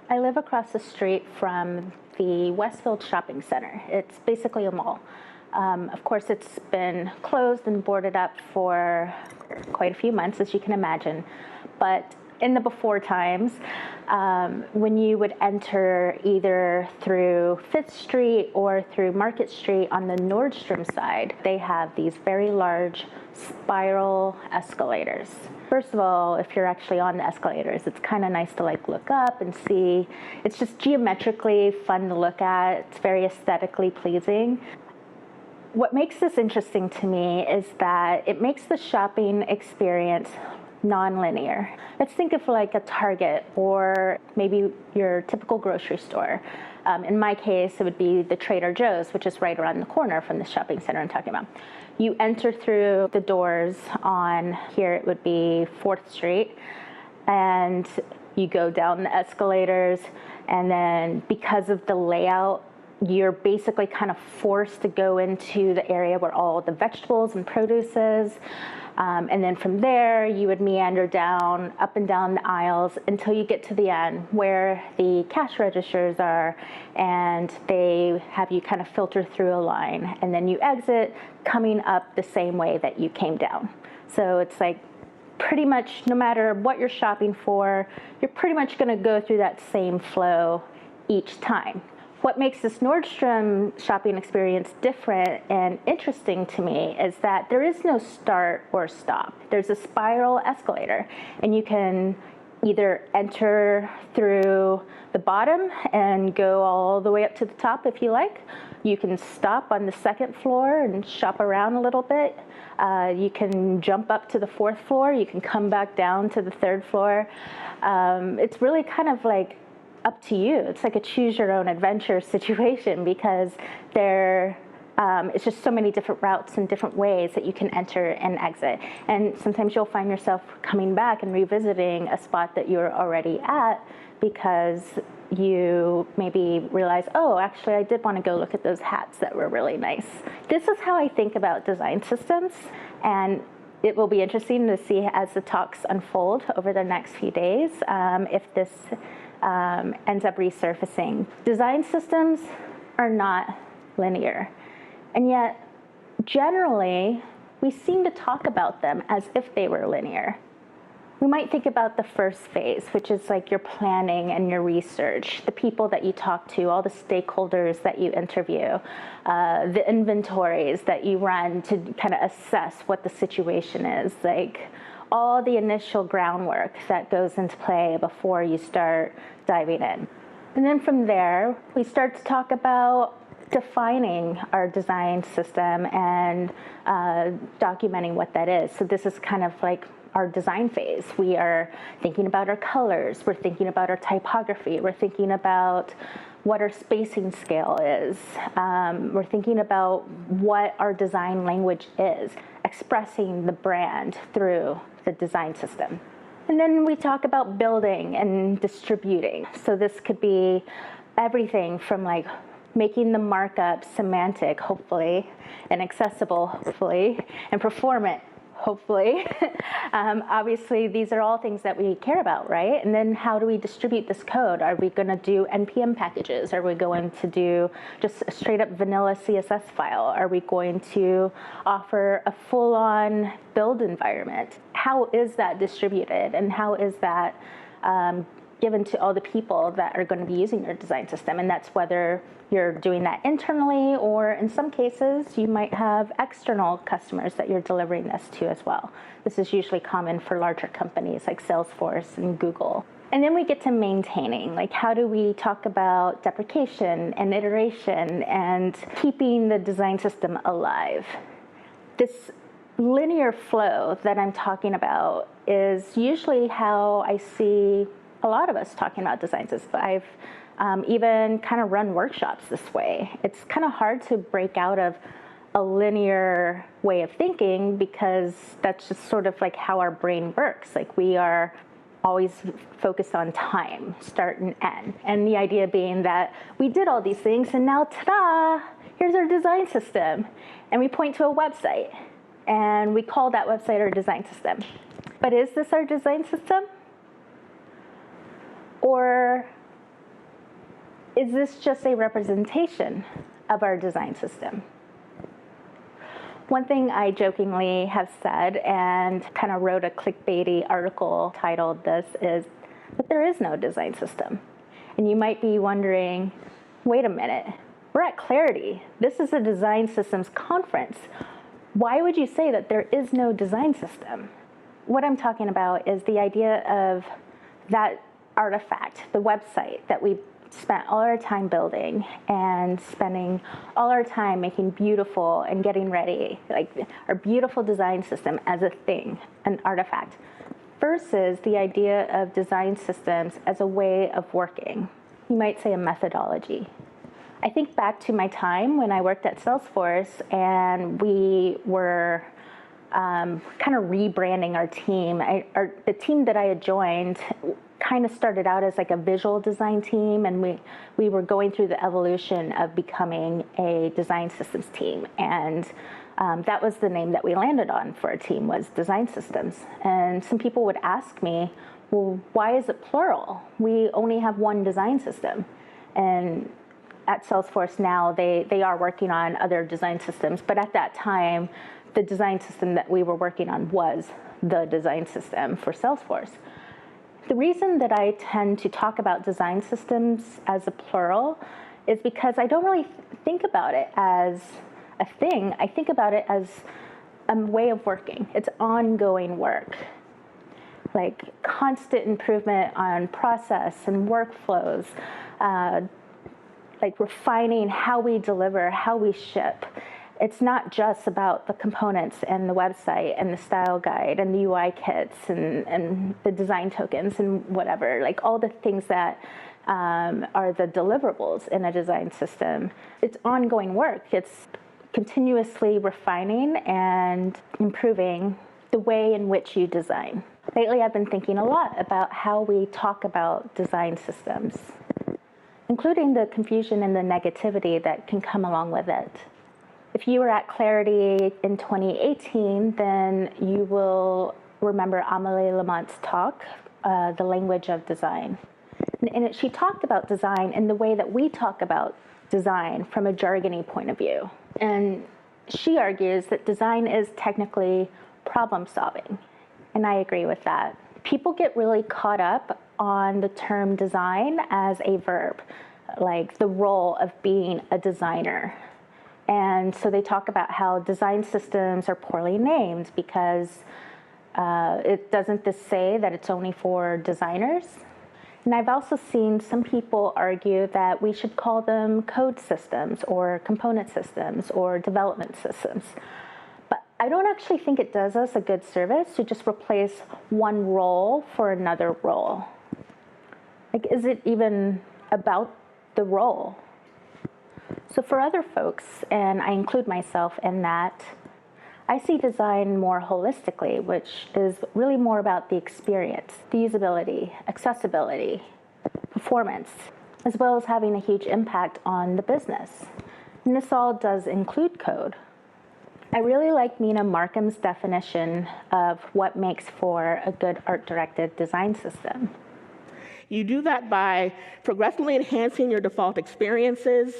I live across the street from the Westfield Shopping Center. It's basically a mall. Of course, it's been closed and boarded up for quite a few months, as you can imagine. But in the before times, when you would enter either through Fifth Street or through Market Street on the Nordstrom side, they have these very large spiral escalators. First of all, if you're actually on the escalators, it's kind of nice to look up and see. It's just geometrically fun to look at. It's very aesthetically pleasing. What makes this interesting to me is that it makes the shopping experience non-linear. Let's think of a Target or maybe your typical grocery store. In my case, it would be the Trader Joe's, which is right around the corner from the shopping center I'm talking about. You enter through the doors on, here it would be 4th Street, and you go down the escalators, and then because of the layout, you're basically kind of forced to go into the area where all the vegetables and produce is. And then from there, you would meander down, up and down the aisles until you get to the end where the cash registers are, and they have you kind of filter through a line. And then you exit coming up the same way that you came down. So it's pretty much no matter what you're shopping for, you're pretty much going to go through that same flow each time. What makes this Nordstrom shopping experience different and interesting to me is that there is no start or stop. There's a spiral escalator, and you can either enter through the bottom and go all the way up to the top if you like. You can stop on the 2nd floor and shop around a little bit. You can jump up to the 4th floor. You can come back down to the 3rd floor. It's really kind of up to you. It's like a choose your own adventure situation because it's just so many different routes and different ways that you can enter and exit. And sometimes you'll find yourself coming back and revisiting a spot that you're already at because you maybe realize, oh, actually I did want to go look at those hats that were really nice. This is how I think about design systems, and it will be interesting to see as the talks unfold over the next few days if this ends up resurfacing. Design systems are not linear, and yet generally we seem to talk about them as if they were linear. We might think about the first phase, which is your planning and your research, the people that you talk to, all the stakeholders that you interview, the inventories that you run to kind of assess what the situation is, all the initial groundwork that goes into play before you start diving in. And then from there, we start to talk about defining our design system and documenting what that is. So this is kind of our design phase. We are thinking about our colors, we're thinking about our typography, we're thinking about what our spacing scale is, we're thinking about what our design language is, expressing the brand through the design system. And then we talk about building and distributing. So this could be everything from making the markup semantic, hopefully, and accessible, hopefully, and performant, hopefully. Obviously, these are all things that we care about, right? And then how do we distribute this code? Are we going to do NPM packages? Are we going to do just a straight up vanilla CSS file? Are we going to offer a full-on build environment? How is that distributed, and how is that given to all the people that are going to be using your design system? And that's whether you're doing that internally, or in some cases you might have external customers that you're delivering this to as well. This is usually common for larger companies like Salesforce and Google. And then we get to maintaining, how do we talk about deprecation and iteration and keeping the design system alive? This linear flow that I'm talking about is usually how I see a lot of us talking about design systems. I've even kind of run workshops this way. It's kind of hard to break out of a linear way of thinking because that's just sort of how our brain works. We are always focused on time, start and end. And the idea being that we did all these things and now, ta-da, here's our design system. And we point to a website and we call that website our design system. But is this our design system? Or Is this just a representation of our design system? One thing I jokingly have said and kind of wrote a clickbaity article titled this is that there is no design system. And you might be wondering, wait a minute, we're at Clarity. This is a design systems conference. Why would you say that there is no design system? What I'm talking about is the idea of that artifact, the website that we spent all our time building and spending all our time making beautiful and getting ready, like our beautiful design system as a thing, an artifact, versus the idea of design systems as a way of working. You might say a methodology. I think back to my time when I worked at Salesforce and we were kind of rebranding our team. The team that I had joined kind of started out as like a visual design team, and we were going through the evolution of becoming a design systems team. And that was the name that we landed on for our team, was design systems. And some people would ask me, well, why is it plural? We only have one design system. And at Salesforce now, they are working on other design systems, but at that time, the design system that we were working on was the design system for Salesforce. The reason that I tend to talk about design systems as a plural is because I don't really think about it as a thing. I think about it as a way of working. It's ongoing work, like constant improvement on process and workflows, like refining how we deliver, how we ship. It's not just about the components and the website and the style guide and the UI kits and the design tokens and whatever, like all the things that are the deliverables in a design system. It's ongoing work. It's continuously refining and improving the way in which you design. Lately, I've been thinking a lot about how we talk about design systems, including the confusion and the negativity that can come along with it. If you were at Clarity in 2018, then you will remember Amélie Lamont's talk, The Language of Design. And she talked about design in the way that we talk about design from a jargony point of view. And she argues that design is technically problem solving. And I agree with that. People get really caught up on the term design as a verb, like the role of being a designer. And so they talk about how design systems are poorly named because it doesn't just say that it's only for designers. And I've also seen some people argue that we should call them code systems or component systems or development systems. But I don't actually think it does us a good service to just replace one role for another role. Like, is it even about the role? So for other folks, and I include myself in that, I see design more holistically, which is really more about the experience, the usability, accessibility, performance, as well as having a huge impact on the business. And this all does include code. I really like Mina Markham's definition of what makes for a good art-directed design system. You do that by progressively enhancing your default experiences.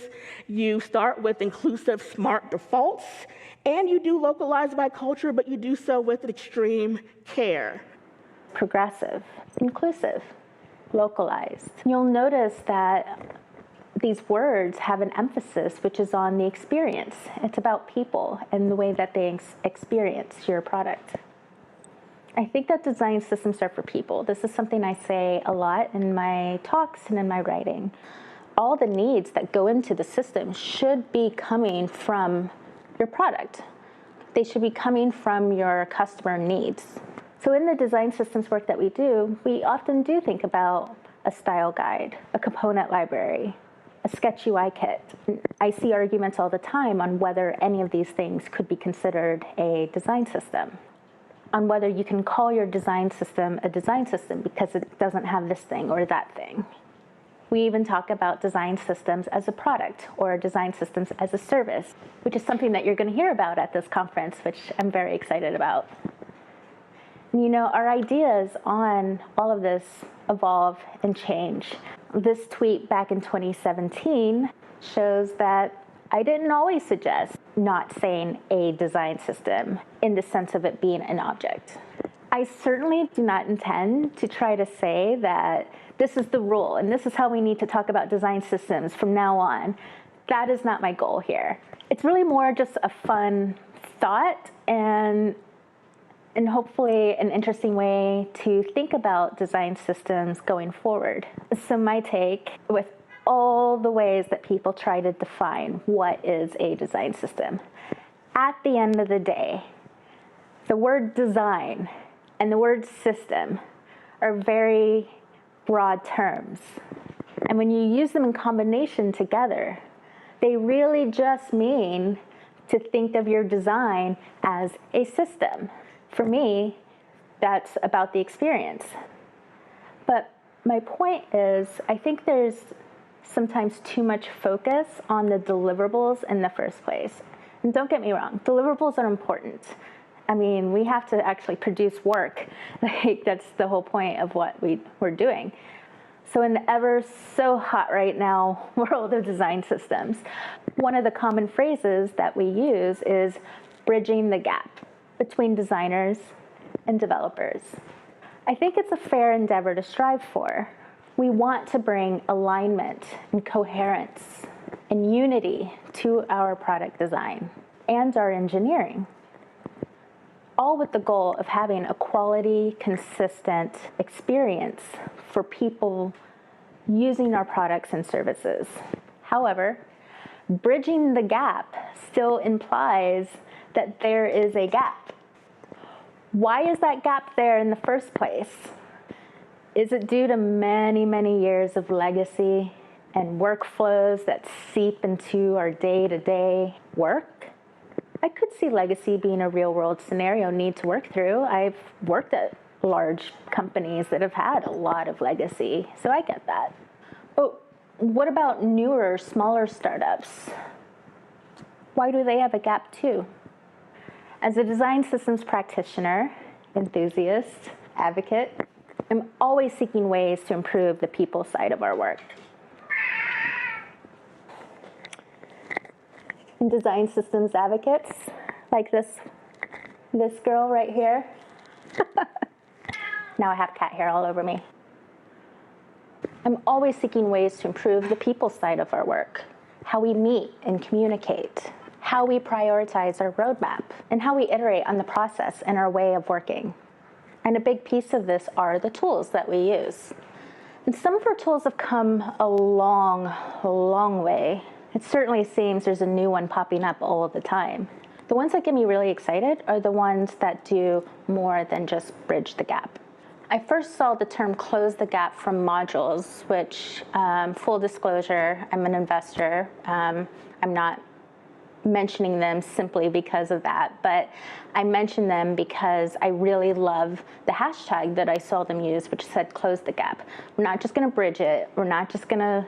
You start with inclusive, smart defaults, and you do localize by culture, but you do so with extreme care. Progressive, inclusive, localized. You'll notice that these words have an emphasis which is on the experience. It's about people and the way that they experience your product. I think that design systems are for people. This is something I say a lot in my talks and in my writing. All the needs that go into the system should be coming from your product. They should be coming from your customer needs. So in the design systems work that we do, we often do think about a style guide, a component library, a sketch UI kit. I see arguments all the time on whether any of these things could be considered a design system, on whether you can call your design system a design system because it doesn't have this thing or that thing. We even talk about design systems as a product or design systems as a service, which is something that you're going to hear about at this conference, which I'm very excited about. You know, our ideas on all of this evolve and change. This tweet back in 2017 shows that I didn't always suggest not saying a design system in the sense of it being an object. I certainly do not intend to try to say that this is the rule and this is how we need to talk about design systems from now on. That is not my goal here. It's really more just a fun thought and hopefully an interesting way to think about design systems going forward. So my take, with all the ways that people try to define what is a design system, at the end of the day, the word design and the word system are very broad terms. And when you use them in combination together, they really just mean to think of your design as a system. For me, that's about the experience. But my point is, I think there's sometimes too much focus on the deliverables in the first place. And don't get me wrong, deliverables are important. I mean, we have to actually produce work. Like, that's the whole point of what we're doing. So in the ever so hot right now world of design systems, one of the common phrases that we use is bridging the gap between designers and developers. I think it's a fair endeavor to strive for. We want to bring alignment and coherence and unity to our product design and our engineering, all with the goal of having a quality, consistent experience for people using our products and services. However, bridging the gap still implies that there is a gap. Why is that gap there in the first place? Is it due to many, many years of legacy and workflows that seep into our day-to-day work? I could see legacy being a real-world scenario need to work through. I've worked at large companies that have had a lot of legacy, so I get that. But what about newer, smaller startups? Why do they have a gap too? As a design systems practitioner, enthusiast, advocate, I'm always seeking ways to improve the people side of our work. And design systems advocates, like this girl right here. Now I have cat hair all over me. I'm always seeking ways to improve the people side of our work, how we meet and communicate, how we prioritize our roadmap, and how we iterate on the process and our way of working. And a big piece of this are the tools that we use. And some of our tools have come a long, long way. It certainly seems there's a new one popping up all the time. The ones that get me really excited are the ones that do more than just bridge the gap. I first saw the term close the gap from modules, which, full disclosure, I'm an investor. I'm not mentioning them simply because of that, but I mention them because I really love the hashtag that I saw them use, which said close the gap. We're not just going to bridge it. We're not just going to,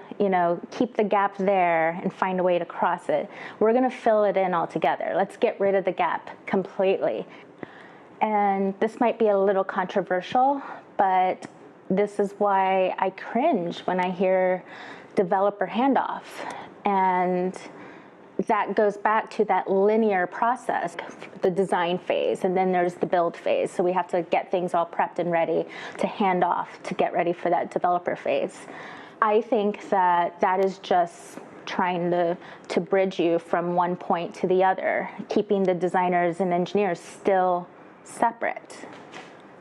keep the gap there and find a way to cross it. We're going to fill it in altogether. Let's get rid of the gap completely. And this might be a little controversial, but this is why I cringe when I hear developer handoff. And that goes back to that linear process, the design phase, and then there's the build phase. So we have to get things all prepped and ready to hand off to get ready for that developer phase. I think that is just trying to bridge you from one point to the other, keeping the designers and engineers still separate.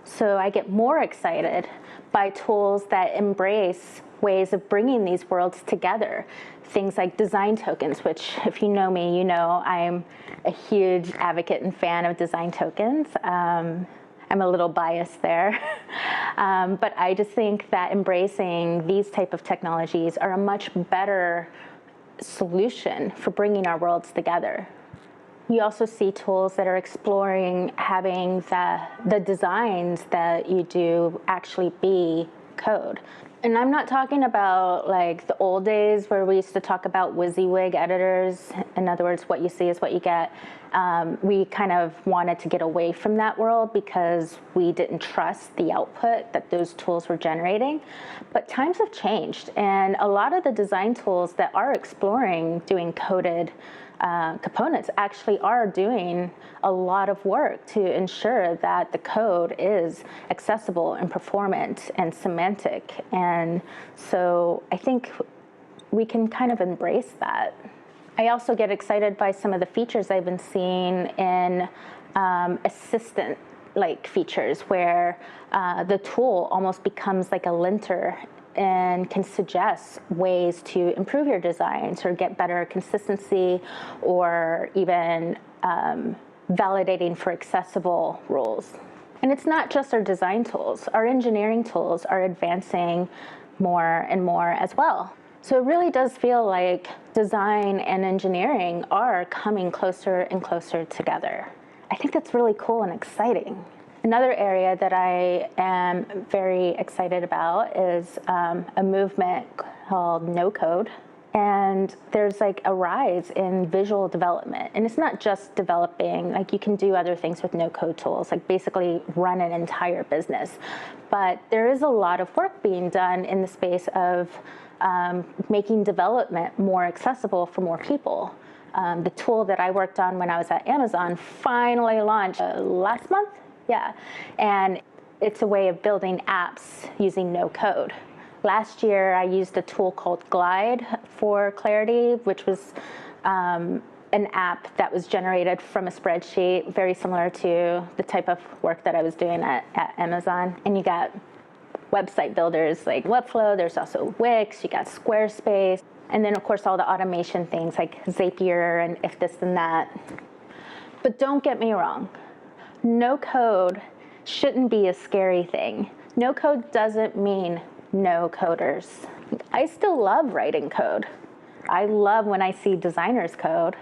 So I get more excited by tools that embrace ways of bringing these worlds together. Things like design tokens, which, if you know me, you know I'm a huge advocate and fan of design tokens. I'm a little biased there. But I just think that embracing these type of technologies are a much better solution for bringing our worlds together. You also see tools that are exploring having the designs that you do actually be code. And I'm not talking about like the old days where we used to talk about WYSIWYG editors. In other words, what you see is what you get. We kind of wanted to get away from that world because we didn't trust the output that those tools were generating. But times have changed, and a lot of the design tools that are exploring doing coded components actually are doing a lot of work to ensure that the code is accessible and performant and semantic. And so I think we can kind of embrace that. I also get excited by some of the features I've been seeing in assistant-like features where the tool almost becomes like a linter and can suggest ways to improve your designs or get better consistency, or even validating for accessible rules. And it's not just our design tools. Our engineering tools are advancing more and more as well. So it really does feel like design and engineering are coming closer and closer together. I think that's really cool and exciting. Another area that I am very excited about is a movement called no code. And there's like a rise in visual development. And it's not just developing, like you can do other things with no code tools, like basically run an entire business. But there is a lot of work being done in the space of making development more accessible for more people. The tool that I worked on when I was at Amazon finally launched last month. Yeah, and it's a way of building apps using no code. Last year, I used a tool called Glide for clarity, which was an app that was generated from a spreadsheet, very similar to the type of work that I was doing at Amazon. And you got website builders like Webflow, there's also Wix, you got Squarespace, and then of course all the automation things like Zapier and if this and that. But don't get me wrong. No code shouldn't be a scary thing. No code doesn't mean no coders. I still love writing code. I love when I see designers code,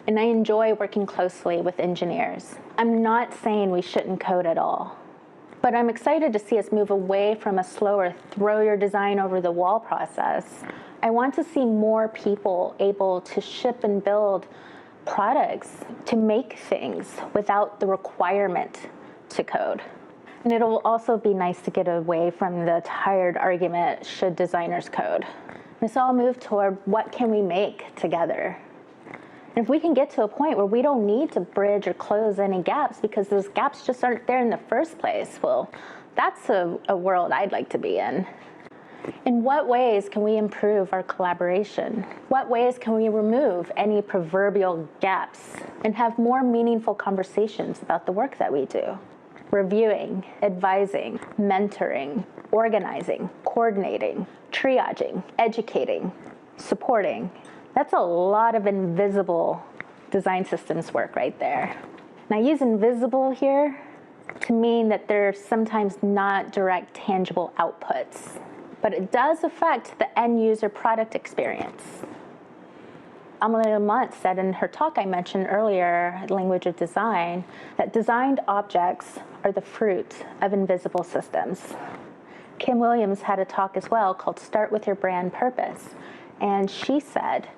and I enjoy working closely with engineers. I'm not saying we shouldn't code at all, but I'm excited to see us move away from a slower throw your design over the wall process. I want to see more people able to ship and build products, to make things without the requirement to code. And it'll also be nice to get away from the tired argument, should designers code? Let's all move toward what can we make together? And if we can get to a point where we don't need to bridge or close any gaps because those gaps just aren't there in the first place, well, that's a world I'd like to be in. In what ways can we improve our collaboration? What ways can we remove any proverbial gaps and have more meaningful conversations about the work that we do? Reviewing, advising, mentoring, organizing, coordinating, triaging, educating, supporting. That's a lot of invisible design systems work right there. And I use invisible here to mean that they're sometimes not direct, tangible outputs, but it does affect the end user product experience. Amelie Lamont said in her talk I mentioned earlier, Language of Design, that designed objects are the fruit of invisible systems. Kim Williams had a talk as well called Start with Your Brand Purpose, and she said,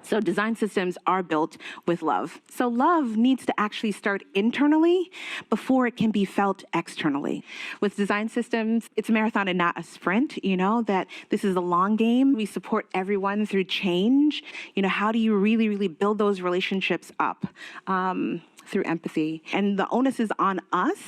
so design systems are built with love. So love needs to actually start internally before it can be felt externally. With design systems, it's a marathon and not a sprint, that this is a long game. We support everyone through change. How do you really, really build those relationships up? Through empathy. And the onus is on us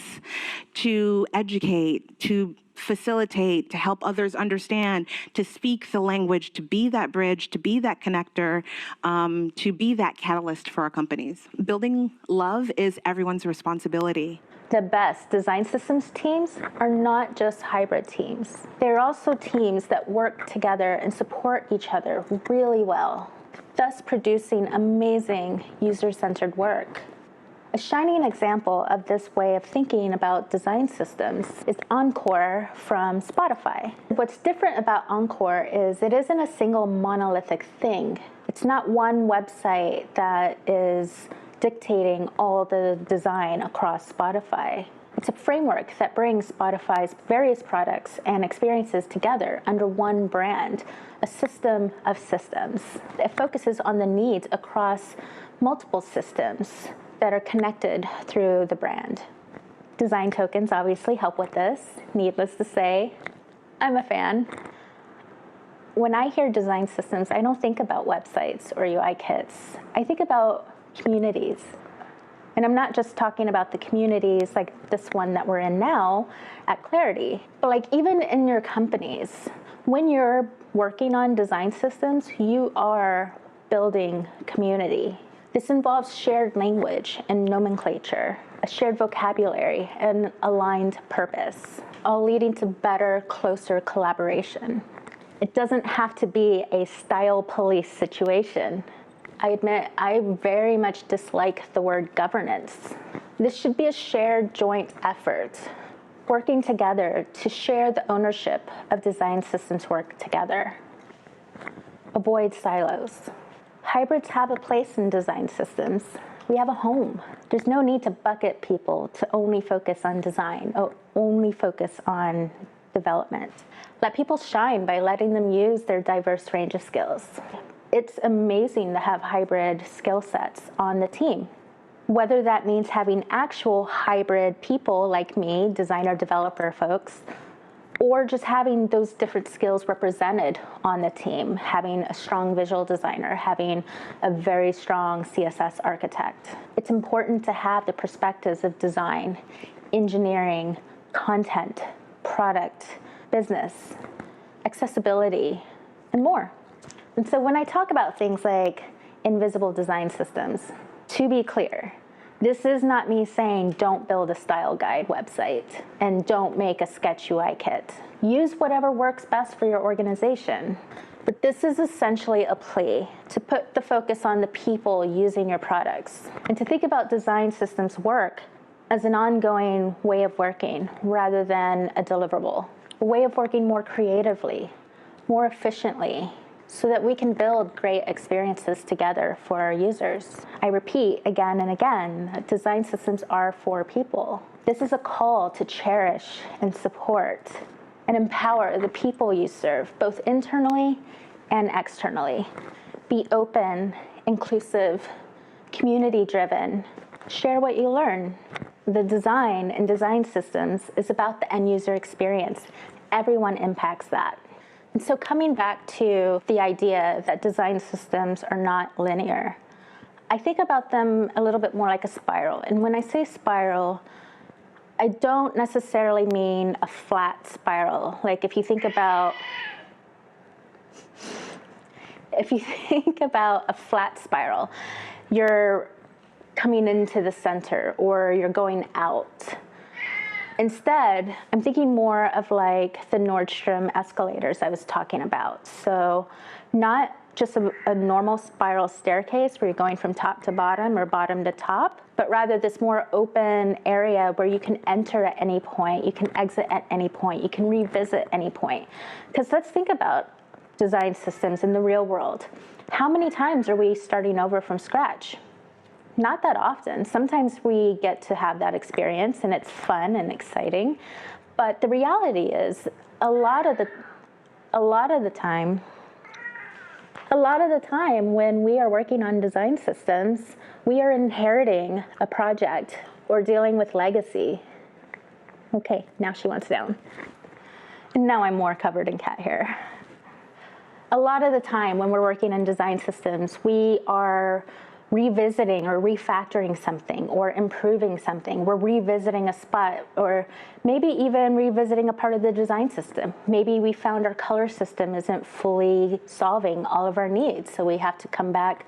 to educate, to facilitate, to help others understand, to speak the language, to be that bridge, to be that connector, to be that catalyst for our companies. Building love is everyone's responsibility. The best design systems teams are not just hybrid teams. They're also teams that work together and support each other really well, thus producing amazing user-centered work. A shining example of this way of thinking about design systems is Encore from Spotify. What's different about Encore is it isn't a single monolithic thing. It's not one website that is dictating all the design across Spotify. It's a framework that brings Spotify's various products and experiences together under one brand, a system of systems. It focuses on the needs across multiple systems that are connected through the brand. Design tokens obviously help with this. Needless to say, I'm a fan. When I hear design systems, I don't think about websites or UI kits. I think about communities. And I'm not just talking about the communities like this one that we're in now at Clarity, but like even in your companies, when you're working on design systems, you are building community. This involves shared language and nomenclature, a shared vocabulary, and aligned purpose, all leading to better, closer collaboration. It doesn't have to be a style police situation. I admit I very much dislike the word governance. This should be a shared joint effort, working together to share the ownership of design systems work together. Avoid silos. Hybrids have a place in design systems. We have a home. There's no need to bucket people to only focus on design or only focus on development. Let people shine by letting them use their diverse range of skills. It's amazing to have hybrid skill sets on the team. Whether that means having actual hybrid people like me, designer, developer folks, or just having those different skills represented on the team, having a strong visual designer, having a very strong CSS architect. It's important to have the perspectives of design, engineering, content, product, business, accessibility, and more. And so when I talk about things like invisible design systems, to be clear, this is not me saying don't build a style guide website and don't make a sketch UI kit. Use whatever works best for your organization. But this is essentially a plea to put the focus on the people using your products and to think about design systems work as an ongoing way of working rather than a deliverable, a way of working more creatively, more efficiently, so that we can build great experiences together for our users. I repeat again and again, that design systems are for people. This is a call to cherish and support and empower the people you serve, both internally and externally. Be open, inclusive, community-driven. Share what you learn. The design and design systems is about the end user experience. Everyone impacts that. And so coming back to the idea that design systems are not linear, I think about them a little bit more like a spiral. And when I say spiral, I don't necessarily mean a flat spiral. Like if you think about a flat spiral, you're coming into the center or you're going out. Instead, I'm thinking more of like the Nordstrom escalators I was talking about. So not just a normal spiral staircase where you're going from top to bottom or bottom to top, but rather this more open area where you can enter at any point, you can exit at any point, you can revisit any point. Because let's think about design systems in the real world. How many times are we starting over from scratch? Not that often. Sometimes we get to have that experience and it's fun and exciting. But the reality is a lot of the time when we are working on design systems, we are inheriting a project or dealing with legacy. Okay, now she wants down. And now I'm more covered in cat hair. A lot of the time when we're working in design systems, we are revisiting or refactoring something or improving something. We're revisiting a spot or maybe even revisiting a part of the design system. Maybe we found our color system isn't fully solving all of our needs, so we have to come back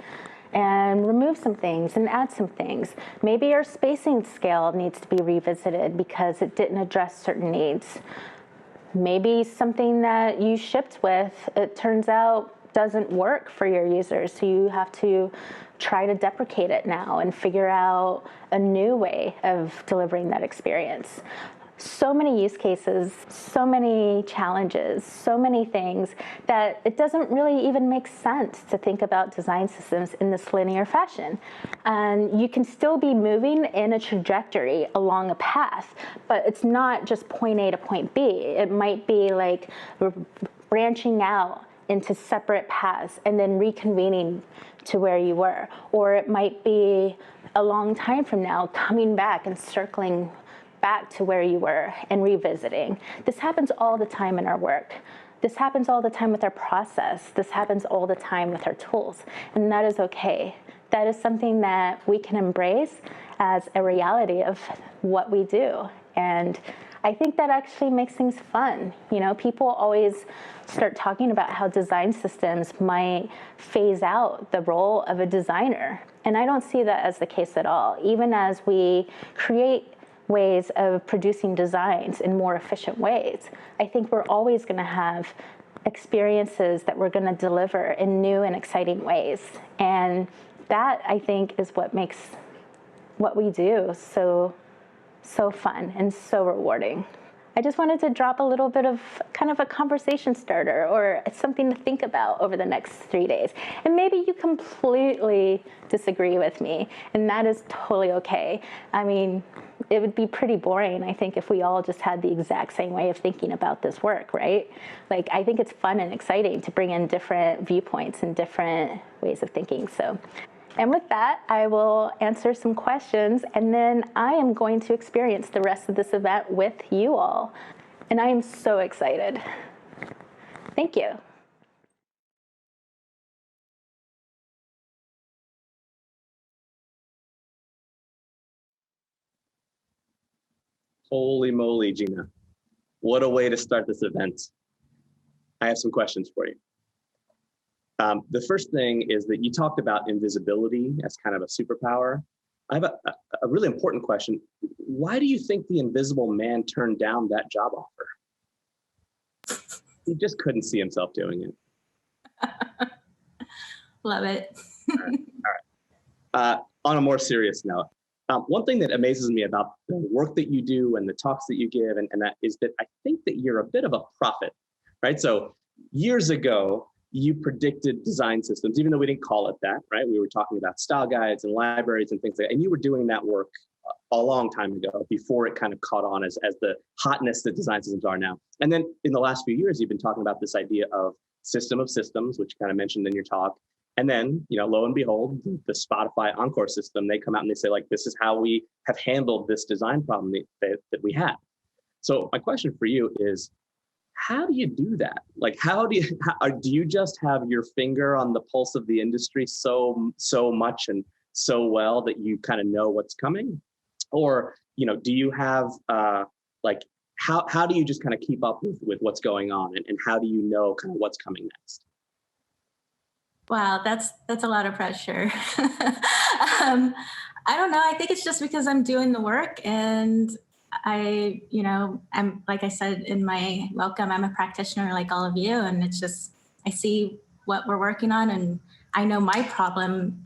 and remove some things and add some things. Maybe our spacing scale needs to be revisited because it didn't address certain needs. Maybe something that you shipped with, it turns out doesn't work for your users, so you have to try to deprecate it now and figure out a new way of delivering that experience. so many use cases, so many challenges, so many things that it doesn't really even make sense to think about design systems in this linear fashion. And you can still be moving in a trajectory along a path, but it's not just point A to point B. It might be like branching out into separate paths and then reconvening to where you were. Or it might be a long time from now coming back and circling back to where you were and revisiting. This happens all the time in our work. This happens all the time with our process. This happens all the time with our tools. And that is okay. That is something that we can embrace as a reality of what we do. And I think that actually makes things fun. You know, people always start talking about how design systems might phase out the role of a designer. And I don't see that as the case at all. Even as we create ways of producing designs in more efficient ways, I think we're always going to have experiences that we're going to deliver in new and exciting ways. And that, I think, is what makes what we do so fun and so rewarding. I just wanted to drop a little bit of kind of a conversation starter or something to think about over the next 3 days. And maybe you completely disagree with me, and that is totally okay. I mean, it would be pretty boring, I think, if we all just had the exact same way of thinking about this work, right? Like, I think it's fun and exciting to bring in different viewpoints and different ways of thinking. And with that, I will answer some questions, and then I am going to experience the rest of this event with you all. And I am so excited. Thank you. Holy moly, Jina. What a way to start this event. I have some questions for you. The first thing is that you talked about invisibility as kind of a superpower. I have a really important question. Why do you think the invisible man turned down that job offer? He just couldn't see himself doing it. Love it. All right. On a more serious note, one thing that amazes me about the work that you do and the talks that you give, and that is that I think that you're a bit of a prophet, right? So years ago, you predicted design systems, even though we didn't call it that, right? We were talking about style guides and libraries and things like that. And you were doing that work a long time ago before it kind of caught on as the hotness that design systems are now. And then in the last few years, you've been talking about this idea of system of systems, which you kind of mentioned in your talk. And then, you know, lo and behold, the Spotify Encore system, they come out and they say, like, this is how we have handled this design problem that we had. So my question for you is, how do you do that? Like, do you just have your finger on the pulse of the industry so much and so well that you kind of know what's coming? Or, you know, do you have like, how do you just kind of keep up with what's going on, and how do you know kind of what's coming next? Wow, that's a lot of pressure. I don't know. I think it's just because I'm doing the work, and I'm, like I said in my welcome, I'm a practitioner like all of you, and it's just, I see what we're working on, and I know my problem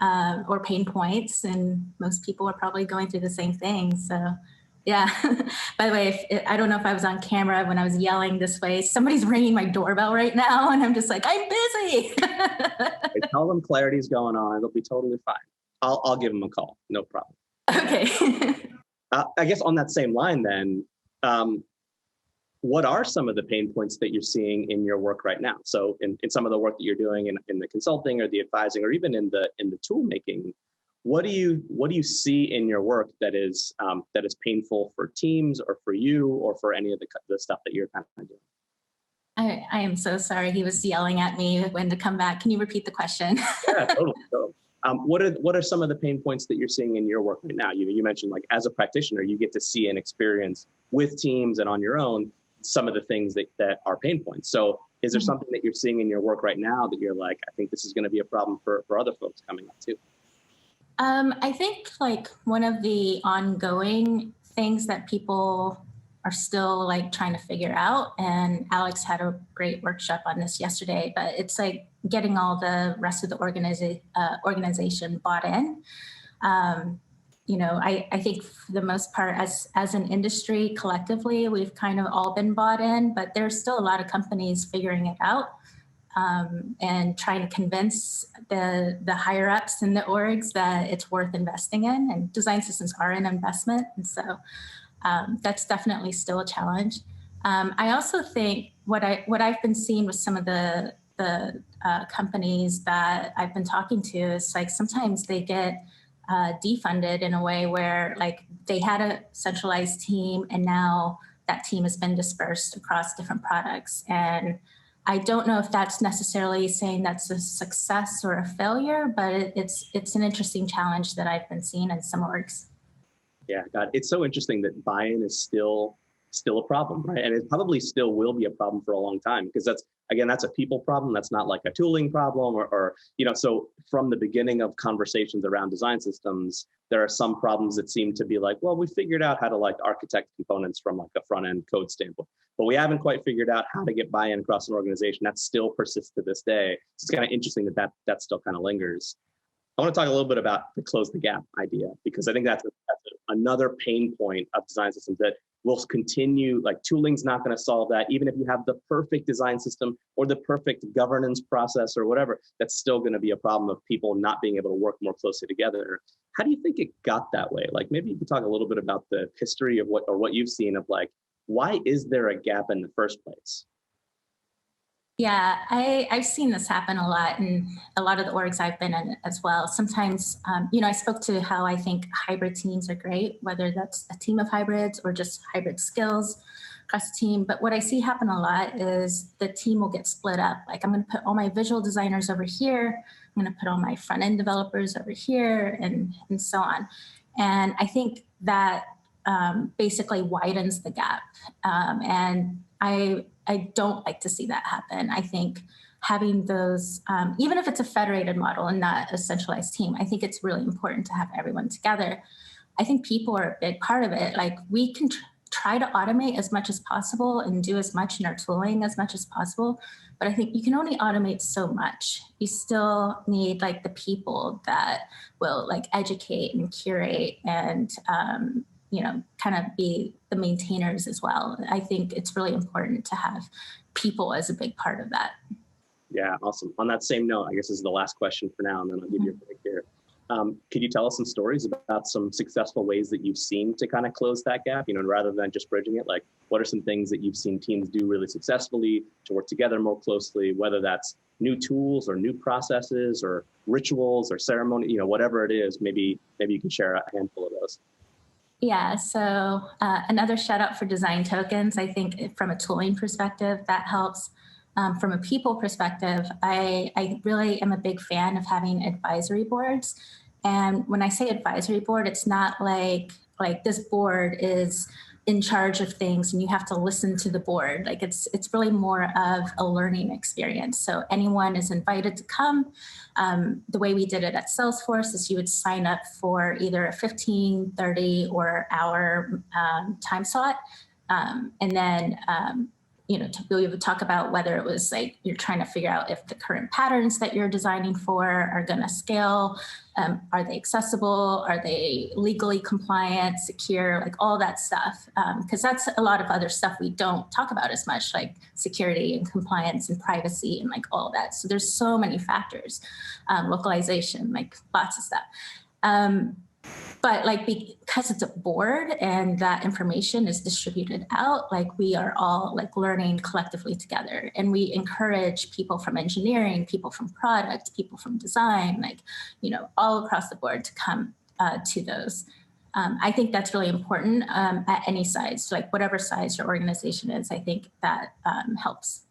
or pain points, and most people are probably going through the same thing. So yeah. By the way, I don't know if I was on camera when I was yelling this way. Somebody's ringing my doorbell right now, and I'm just like, I'm busy. Hey, tell them Clarity's going on. It'll be totally fine. I'll give them a call. No problem. Okay. I guess on that same line then, what are some of the pain points that you're seeing in your work right now? So in some of the work that you're doing in the consulting or the advising, or even in the tool making, what do you see in your work that is painful for teams or for you or for any of the stuff that you're kind of doing? I am so sorry. He was yelling at me when to come back. Can you repeat the question? Yeah, totally. What are some of the pain points that you're seeing in your work right now? You mentioned, like, as a practitioner, you get to see and experience with teams and on your own some of the things that are pain points. So is there something that you're seeing in your work right now that you're like, I think this is going to be a problem for other folks coming up too? I think like one of the ongoing things that people are still like trying to figure out, and Alex had a great workshop on this yesterday, but it's like getting all the rest of the organization bought in. I think for the most part, as an industry collectively, we've kind of all been bought in, but there's still a lot of companies figuring it out and trying to convince the higher ups in the orgs that it's worth investing in. And design systems are an investment, and so that's definitely still a challenge. I also think what I've been seeing with some of the companies that I've been talking to is like sometimes they get defunded in a way where like they had a centralized team and now that team has been dispersed across different products. And I don't know if that's necessarily saying that's a success or a failure, but it's an interesting challenge that I've been seeing in some orgs. Yeah, God, it's so interesting that buy-in is still a problem, right? And it probably still will be a problem for a long time because that's a people problem. That's not like a tooling problem or so from the beginning of conversations around design systems, there are some problems that seem to be like, well, we figured out how to like architect components from like a front end code standpoint, but we haven't quite figured out how to get buy-in across an organization. That still persists to this day. So it's kind of interesting that still kind of lingers. I want to talk a little bit about the close the gap idea, because I think that's another pain point of design systems that will continue. Like tooling's not going to solve that. Even if you have the perfect design system or the perfect governance process or whatever, that's still going to be a problem of people not being able to work more closely together. How do you think it got that way? Like maybe you could talk a little bit about the history of what you've seen of like, why is there a gap in the first place? Yeah, I've seen this happen a lot in a lot of the orgs I've been in as well. Sometimes, I spoke to how I think hybrid teams are great, whether that's a team of hybrids or just hybrid skills across the team. But what I see happen a lot is the team will get split up. Like I'm going to put all my visual designers over here. I'm going to put all my front end developers over here and so on. And I think that basically widens the gap. And I don't like to see that happen. I think having those, even if it's a federated model and not a centralized team, I think it's really important to have everyone together. I think people are a big part of it. Like we can try to automate as much as possible and do as much in our tooling as much as possible. But I think you can only automate so much. You still need like the people that will like educate and curate and, kind of be the maintainers as well. I think it's really important to have people as a big part of that. Yeah, awesome. On that same note, I guess this is the last question for now, and then I'll give you a break here. Could you tell us some stories about some successful ways that you've seen to kind of close that gap, rather than just bridging it? Like, what are some things that you've seen teams do really successfully to work together more closely, whether that's new tools or new processes or rituals or ceremony, whatever it is, maybe you can share a handful of those. Yeah, so another shout out for design tokens. I think from a tooling perspective, that helps. From a people perspective, I really am a big fan of having advisory boards. And when I say advisory board, it's not like this board is in charge of things and you have to listen to the board. Like it's really more of a learning experience. So anyone is invited to come. The way we did it at Salesforce is you would sign up for either a 15, 30 or hour time slot. And then we would talk about whether it was like you're trying to figure out if the current patterns that you're designing for are going to scale. Are they accessible? Are they legally compliant, secure, like all that stuff? Because that's a lot of other stuff we don't talk about as much, like security and compliance and privacy and like all that. So there's so many factors, localization, like lots of stuff. But like because it's a board and that information is distributed out, like we are all like learning collectively together. And we encourage people from engineering, people from product, people from design, like, all across the board to come to those. I think that's really important at any size, like whatever size your organization is, I think that helps.